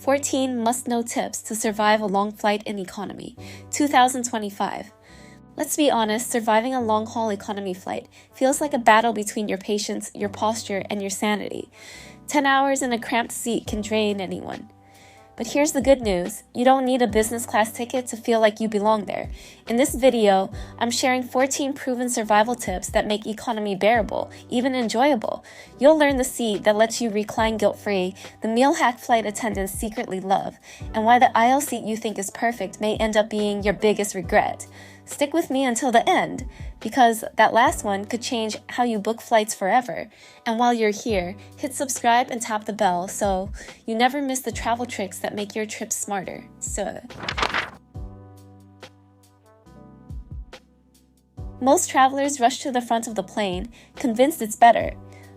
14 must-know tips to survive a long flight in economy, 2025. Let's be honest, surviving a long-haul economy flight feels like a battle between your patience, your posture, and your sanity. 10 hours in a cramped seat can drain anyone. But here's the good news, you don't need a business class ticket to feel like you belong there. In this video, I'm sharing 14 proven survival tips that make economy bearable, even enjoyable. You'll learn the seat that lets you recline guilt-free, the meal hack flight attendants secretly love, and why the aisle seat you think is perfect may end up being your biggest regret. Stick with me until the end, because that last one could change how you book flights forever. And while you're here, hit subscribe and tap the bell so you never miss the travel tricks that make your trip smarter. Most travelers rush to the front of the plane, convinced it's better.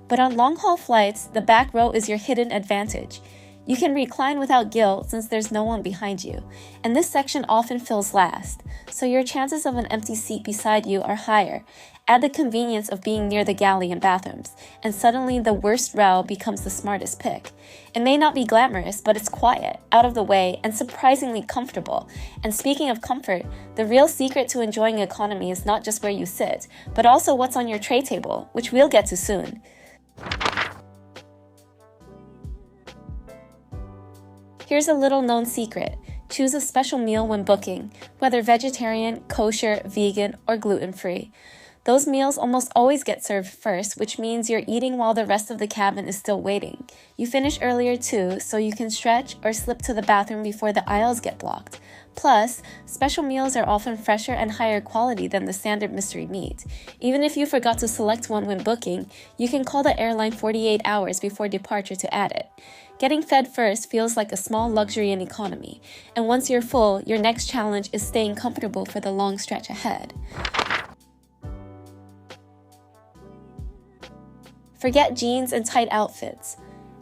But on long-haul flights, the back row is your hidden advantage. You can recline without guilt since there's no one behind you, and this section often fills last, so your chances of an empty seat beside you are higher. Add the convenience of being near the galley and bathrooms, and suddenly the worst row becomes the smartest pick. It may not be glamorous, but it's quiet, out of the way, and surprisingly comfortable. And speaking of comfort, the real secret to enjoying economy is not just where you sit, but also what's on your tray table, which we'll get to soon. Here's a little-known secret. Choose a special meal when booking, whether vegetarian, kosher, vegan, or gluten-free. Those meals almost always get served first, which means you're eating while the rest of the cabin is still waiting. You finish earlier too, so you can stretch or slip to the bathroom before the aisles get blocked. Plus, special meals are often fresher and higher quality than the standard mystery meat. Even if you forgot to select one when booking, you can call the airline 48 hours before departure to add it. Getting fed first feels like a small luxury in economy, and once you're full, your next challenge is staying comfortable for the long stretch ahead. Forget jeans and tight outfits.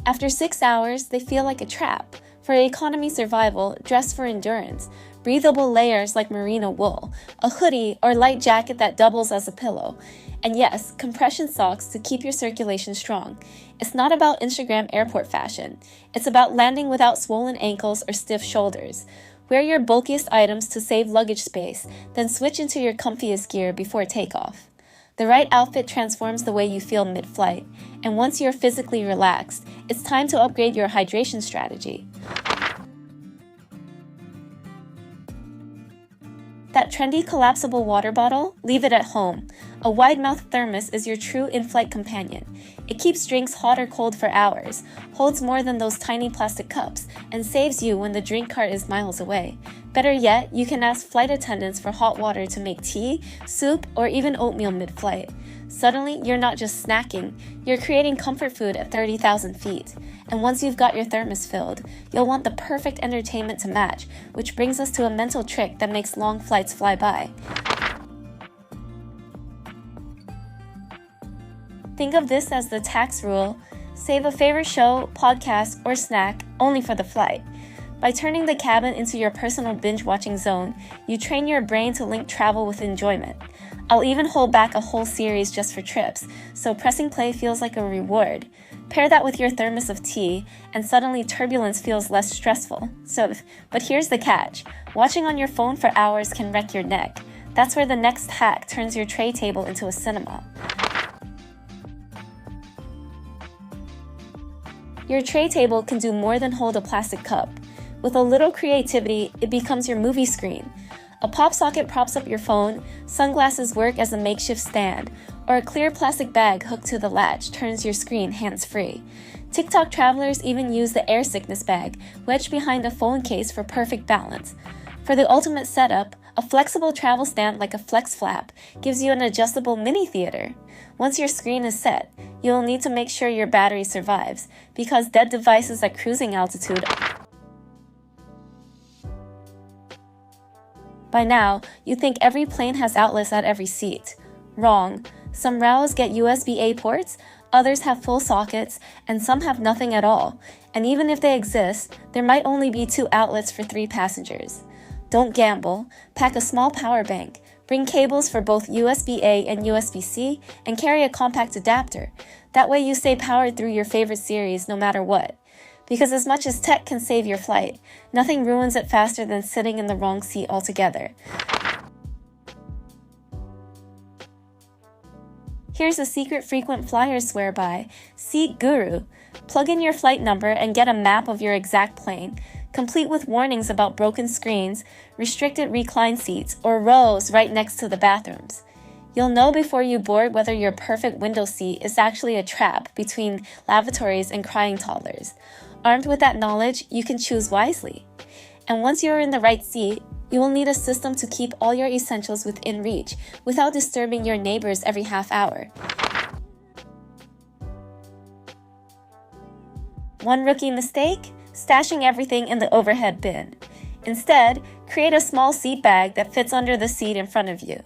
After 6 hours, they feel like a trap. For economy survival, dress for endurance. Breathable layers like merino wool, a hoodie or light jacket that doubles as a pillow. And yes, compression socks to keep your circulation strong. It's not about Instagram airport fashion. It's about landing without swollen ankles or stiff shoulders. Wear your bulkiest items to save luggage space, then switch into your comfiest gear before takeoff. The right outfit transforms the way you feel mid-flight, and once you're physically relaxed, it's time to upgrade your hydration strategy. That trendy collapsible water bottle? Leave it at home. A wide-mouth thermos is your true in-flight companion. It keeps drinks hot or cold for hours, holds more than those tiny plastic cups, and saves you when the drink cart is miles away. Better yet, you can ask flight attendants for hot water to make tea, soup, or even oatmeal mid-flight. Suddenly, you're not just snacking, you're creating comfort food at 30,000 feet. And once you've got your thermos filled, you'll want the perfect entertainment to match, which brings us to a mental trick that makes long flights fly by. Think of this as the tax rule: save a favorite show, podcast, or snack only for the flight. By turning the cabin into your personal binge-watching zone, you train your brain to link travel with enjoyment. I'll even hold back a whole series just for trips, so pressing play feels like a reward. Pair that with your thermos of tea, and suddenly turbulence feels less stressful. But here's the catch. Watching on your phone for hours can wreck your neck. That's where the next hack turns your tray table into a cinema. Your tray table can do more than hold a plastic cup. With a little creativity, it becomes your movie screen. A pop socket props up your phone, sunglasses work as a makeshift stand, or a clear plastic bag hooked to the latch turns your screen hands-free. TikTok travelers even use the air sickness bag, wedged behind a phone case for perfect balance. For the ultimate setup, a flexible travel stand like a Flex Flap gives you an adjustable mini theater. Once your screen is set, you'll need to make sure your battery survives, because dead devices at cruising altitude. By now, you think every plane has outlets at every seat. Wrong. Some rows get USB-A ports, others have full sockets, and some have nothing at all. And even if they exist, there might only be 2 outlets for 3 passengers. Don't gamble. Pack a small power bank. Bring cables for both USB-A and USB-C, and carry a compact adapter. That way you stay powered through your favorite series no matter what. Because as much as tech can save your flight, nothing ruins it faster than sitting in the wrong seat altogether. Here's a secret frequent flyers swear by: Seat Guru. Plug in your flight number and get a map of your exact plane, complete with warnings about broken screens, restricted recline seats, or rows right next to the bathrooms. You'll know before you board whether your perfect window seat is actually a trap between lavatories and crying toddlers. Armed with that knowledge, you can choose wisely. And once you're in the right seat, you will need a system to keep all your essentials within reach without disturbing your neighbors every half hour. One rookie mistake? Stashing everything in the overhead bin. Instead, create a small seat bag that fits under the seat in front of you.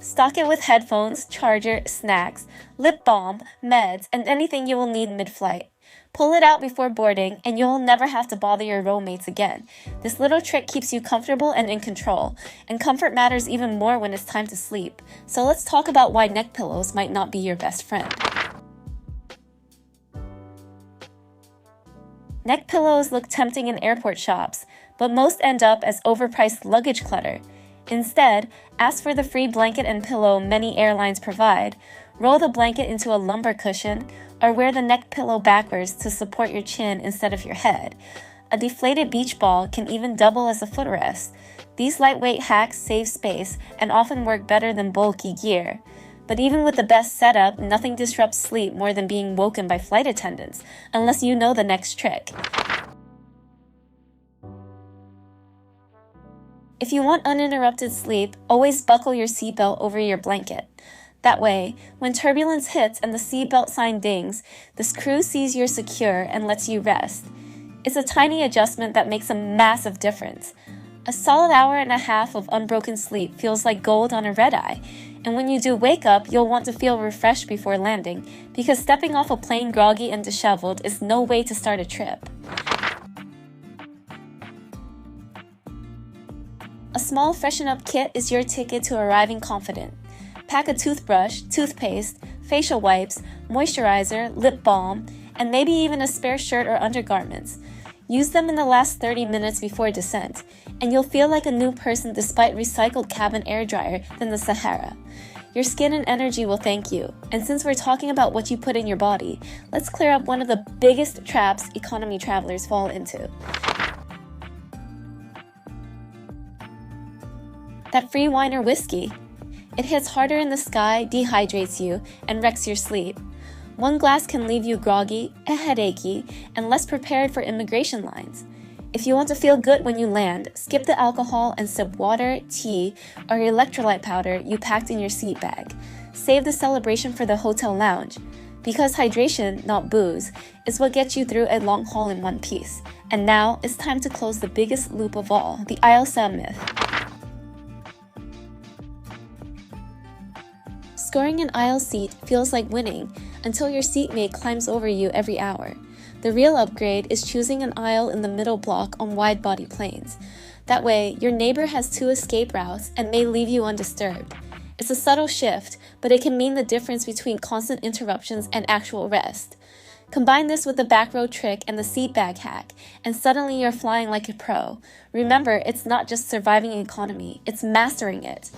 Stock it with headphones, charger, snacks, lip balm, meds, and anything you will need mid-flight. Pull it out before boarding, and you'll never have to bother your roommates again. This little trick keeps you comfortable and in control, and comfort matters even more when it's time to sleep. So let's talk about why neck pillows might not be your best friend. Neck pillows look tempting in airport shops, but most end up as overpriced luggage clutter. Instead, ask for the free blanket and pillow many airlines provide, roll the blanket into a lumbar cushion, or wear the neck pillow backwards to support your chin instead of your head. A deflated beach ball can even double as a footrest. These lightweight hacks save space and often work better than bulky gear. But even with the best setup, nothing disrupts sleep more than being woken by flight attendants, unless you know the next trick. If you want uninterrupted sleep, always buckle your seatbelt over your blanket. That way, when turbulence hits and the seatbelt sign dings, the crew sees you're secure and lets you rest. It's a tiny adjustment that makes a massive difference. A solid hour and a half of unbroken sleep feels like gold on a red-eye, and when you do wake up, you'll want to feel refreshed before landing, because stepping off a plane groggy and disheveled is no way to start a trip. A small freshen-up kit is your ticket to arriving confident. Pack a toothbrush, toothpaste, facial wipes, moisturizer, lip balm, and maybe even a spare shirt or undergarments. Use them in the last 30 minutes before descent, and you'll feel like a new person despite recycled cabin air dryer than the Sahara. Your skin and energy will thank you, and since we're talking about what you put in your body, let's clear up one of the biggest traps economy travelers fall into. That free wine or whiskey. It hits harder in the sky, dehydrates you, and wrecks your sleep. One glass can leave you groggy, headachy, and less prepared for immigration lines. If you want to feel good when you land, skip the alcohol and sip water, tea, or electrolyte powder you packed in your seat bag. Save the celebration for the hotel lounge. Because hydration, not booze, is what gets you through a long haul in one piece. And now, it's time to close the biggest loop of all, the aisle sound myth. Scoring an aisle seat feels like winning until your seatmate climbs over you every hour. The real upgrade is choosing an aisle in the middle block on wide-body planes. That way, your neighbor has 2 escape routes and may leave you undisturbed. It's a subtle shift, but it can mean the difference between constant interruptions and actual rest. Combine this with the back row trick and the seat bag hack, and suddenly you're flying like a pro. Remember, it's not just surviving economy, it's mastering it.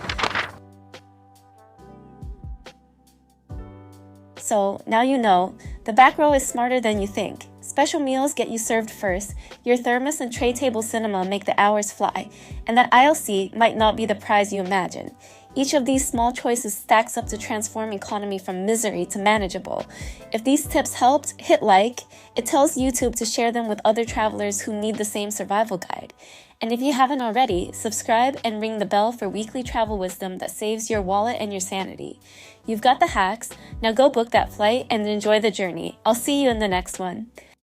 So, now you know, the back row is smarter than you think. Special meals get you served first, your thermos and tray table cinema make the hours fly, and that aisle seat might not be the prize you imagine. Each of these small choices stacks up to transform economy from misery to manageable. If these tips helped, hit like. It tells YouTube to share them with other travelers who need the same survival guide. And if you haven't already, subscribe and ring the bell for weekly travel wisdom that saves your wallet and your sanity. You've got the hacks, now go book that flight and enjoy the journey. I'll see you in the next one.